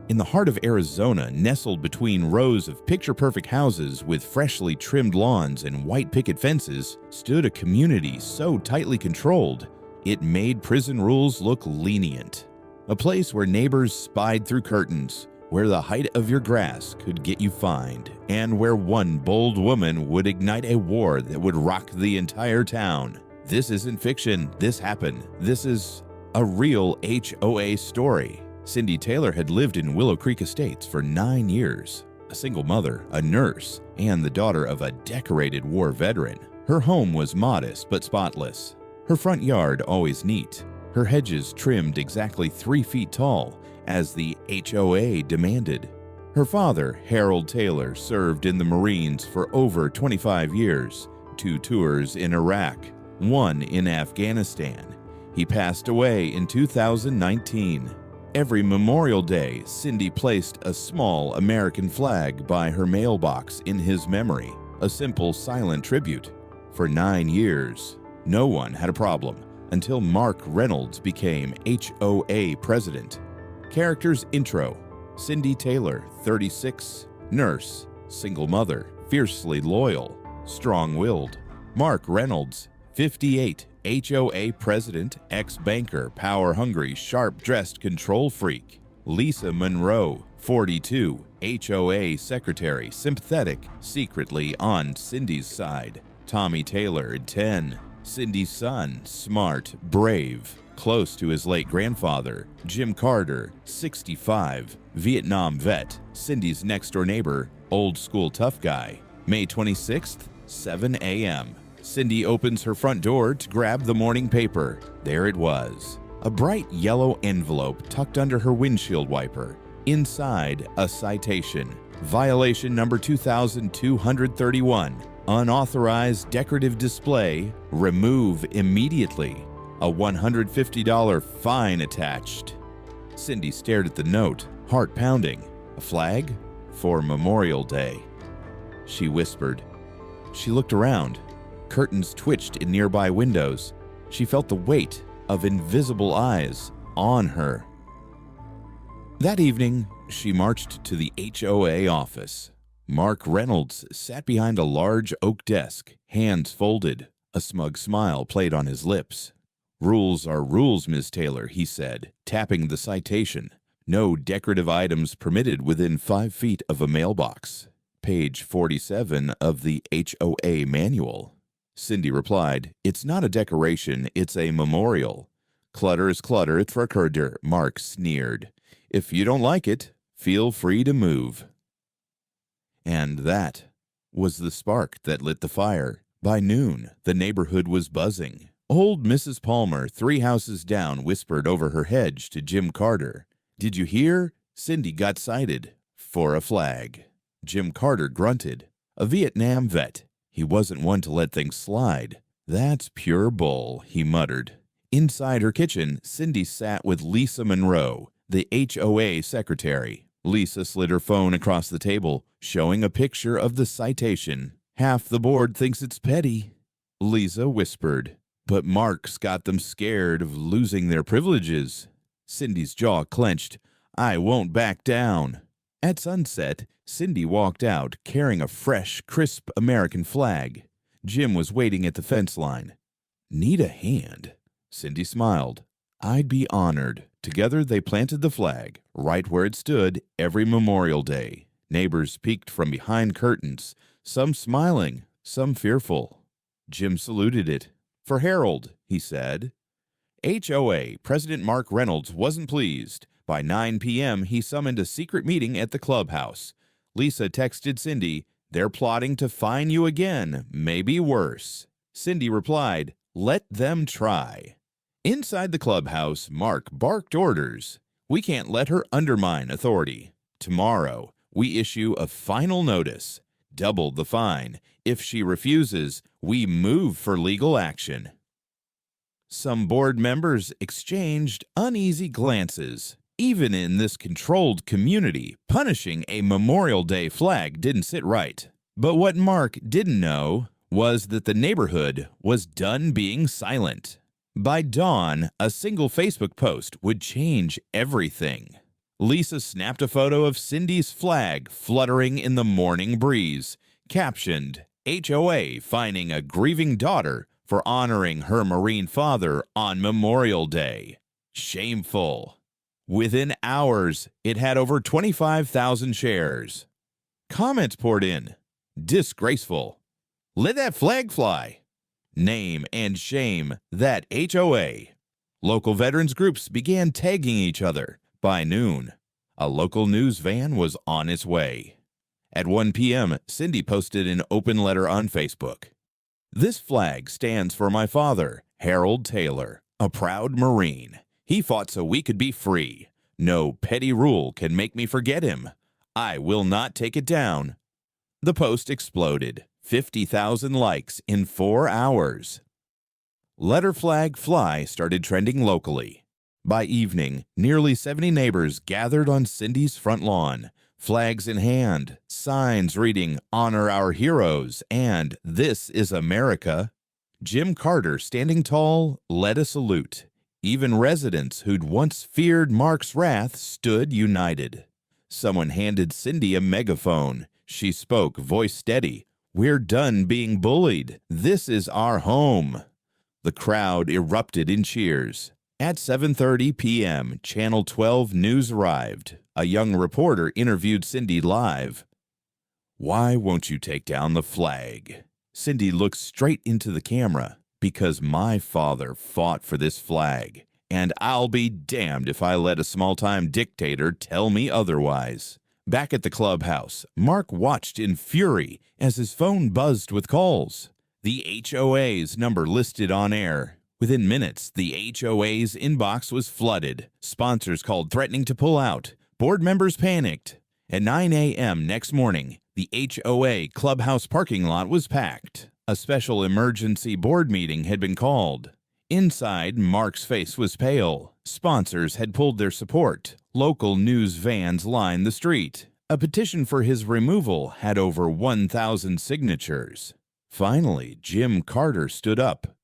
In the heart of Arizona, nestled between rows of picture-perfect houses with freshly trimmed lawns and white picket fences, stood a community so tightly controlled, it made prison rules look lenient. A place where neighbors spied through curtains, where the height of your grass could get you fined, and where one bold woman would ignite a war that would rock the entire town. This isn't fiction. This happened. This is a real HOA story. Cindy Taylor had lived in Willow Creek Estates for 9 years, a single mother, a nurse, and the daughter of a decorated war veteran. Her home was modest but spotless. Her front yard always neat. Her hedges trimmed exactly 3 feet tall, as the HOA demanded. Her father, Harold Taylor, served in the Marines for over 25 years, 2 tours in Iraq, 1 in Afghanistan. He passed away in 2019. Every Memorial Day, Cindy placed a small American flag by her mailbox in his memory, a simple silent tribute. For 9 years, no one had a problem until Mark Reynolds became HOA president. Characters intro: Cindy Taylor, 36, nurse, single mother, fiercely loyal, strong-willed. Mark Reynolds, 58, HOA president, ex-banker, power-hungry, sharp-dressed control freak. Lisa Monroe, 42, HOA secretary, sympathetic, secretly on Cindy's side. Tommy Taylor, 10, Cindy's son, smart, brave, close to his late grandfather. Jim Carter, 65, Vietnam vet, Cindy's next-door neighbor, old-school tough guy. May 26th, 7 a.m. Cindy opens her front door to grab the morning paper. There it was, a bright yellow envelope tucked under her windshield wiper. Inside, a citation. Violation number 2231. Unauthorized decorative display. Remove immediately. A $150 fine attached. Cindy stared at the note, heart pounding. A flag? For Memorial Day. She whispered. She looked around. Curtains twitched in nearby windows. She felt the weight of invisible eyes on her. That evening, she marched to the HOA office. Mark Reynolds sat behind a large oak desk, hands folded. A smug smile played on his lips. "Rules are rules, Miss Taylor," he said, tapping the citation. "No decorative items permitted within 5 feet of a mailbox." Page 47 of the HOA manual. Cindy replied, "It's not a decoration, it's a memorial." "Clutter is clutter, it's for Kurder," Mark sneered. "If you don't like it, feel free to move." And that was the spark that lit the fire. By noon, the neighborhood was buzzing. Old Mrs. Palmer, 3 houses down, whispered over her hedge to Jim Carter, "Did you hear? Cindy got cited for a flag." Jim Carter grunted. A Vietnam vet. He wasn't one to let things slide. "That's pure bull," he muttered. Inside her kitchen, Cindy sat with Lisa Monroe, the HOA secretary. Lisa slid her phone across the table, showing a picture of the citation. "Half the board thinks it's petty," Lisa whispered. "But Mark's got them scared of losing their privileges." Cindy's jaw clenched. "I won't back down." At sunset, Cindy walked out carrying a fresh, crisp American flag. Jim was waiting at the fence line. "Need a hand?" Cindy smiled. "I'd be honored." Together they planted the flag, right where it stood every Memorial Day. Neighbors peeked from behind curtains, some smiling, some fearful. Jim saluted it. "For Harold," he said. HOA President Mark Reynolds wasn't pleased. By 9 p.m., he summoned a secret meeting at the clubhouse. Lisa texted Cindy, "They're plotting to fine you again, maybe worse." Cindy replied, "Let them try." Inside the clubhouse, Mark barked orders. "We can't let her undermine authority. Tomorrow, we issue a final notice. Double the fine. If she refuses, we move for legal action." Some board members exchanged uneasy glances. Even in this controlled community, punishing a Memorial Day flag didn't sit right. But what Mark didn't know was that the neighborhood was done being silent. By dawn, a single Facebook post would change everything. Lisa snapped a photo of Cindy's flag fluttering in the morning breeze, captioned, HOA finding a grieving daughter for honoring her Marine father on Memorial Day. Shameful. Within hours, it had over 25,000 shares. Comments poured in. Disgraceful. Let that flag fly. Name and shame that HOA. Local veterans groups began tagging each other. By noon, a local news van was on its way. At 1 p.m., Cindy posted an open letter on Facebook. This flag stands for my father, Harold Taylor, a proud Marine. He fought so we could be free. No petty rule can make me forget him. I will not take it down. The post exploded. 50,000 likes in 4 hours. Let Her Flag Fly started trending locally. By evening, nearly 70 neighbors gathered on Cindy's front lawn, flags in hand, signs reading, Honor Our Heroes, and This is America. Jim Carter, standing tall, led a salute. Even residents who'd once feared Mark's wrath stood united. Someone handed Cindy a megaphone. She spoke, voice steady. We're done being bullied. This is our home. The crowd erupted in cheers. At 7:30 p.m., Channel 12 News arrived. A young reporter interviewed Cindy live. Why won't you take down the flag? Cindy looked straight into the camera. Because my father fought for this flag, and I'll be damned if I let a small-time dictator tell me otherwise. Back at the clubhouse, Mark watched in fury as his phone buzzed with calls. The HOA's number listed on air. Within minutes, the HOA's inbox was flooded. Sponsors called threatening to pull out. Board members panicked. At 9 a.m. next morning, the HOA clubhouse parking lot was packed. A special emergency board meeting had been called. Inside, Mark's face was pale. Sponsors had pulled their support. Local news vans lined the street. A petition for his removal had over 1,000 signatures. Finally, Jim Carter stood up.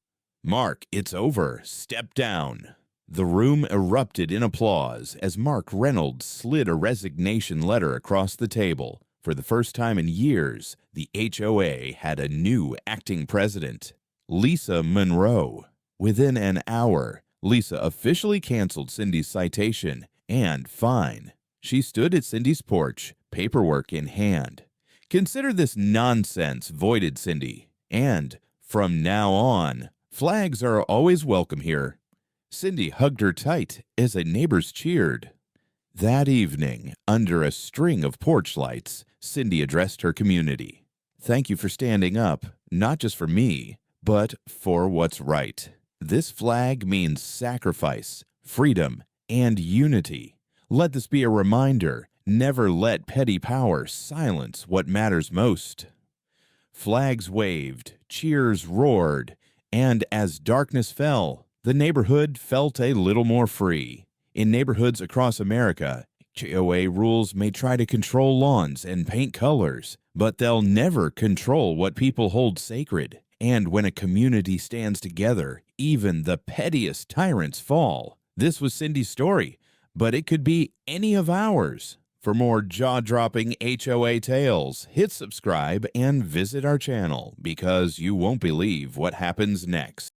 Mark, it's over. Step down. The room erupted in applause as Mark Reynolds slid a resignation letter across the table. For the first time in years, the HOA had a new acting president, Lisa Monroe. Within an hour, Lisa officially canceled Cindy's citation and fine. She stood at Cindy's porch, paperwork in hand. Consider this nonsense, voided Cindy. And from now on, flags are always welcome here. Cindy hugged her tight as the neighbors cheered. That evening, under a string of porch lights, Cindy addressed her community. Thank you for standing up, not just for me, but for what's right. This flag means sacrifice, freedom, and unity. Let this be a reminder, never let petty power silence what matters most. Flags waved, cheers roared, and as darkness fell, the neighborhood felt a little more free. In neighborhoods across America, HOA rules may try to control lawns and paint colors, but they'll never control what people hold sacred. And when a community stands together, even the pettiest tyrants fall. This was Cindy's story, but it could be any of ours. For more jaw-dropping HOA tales, hit subscribe and visit our channel because you won't believe what happens next.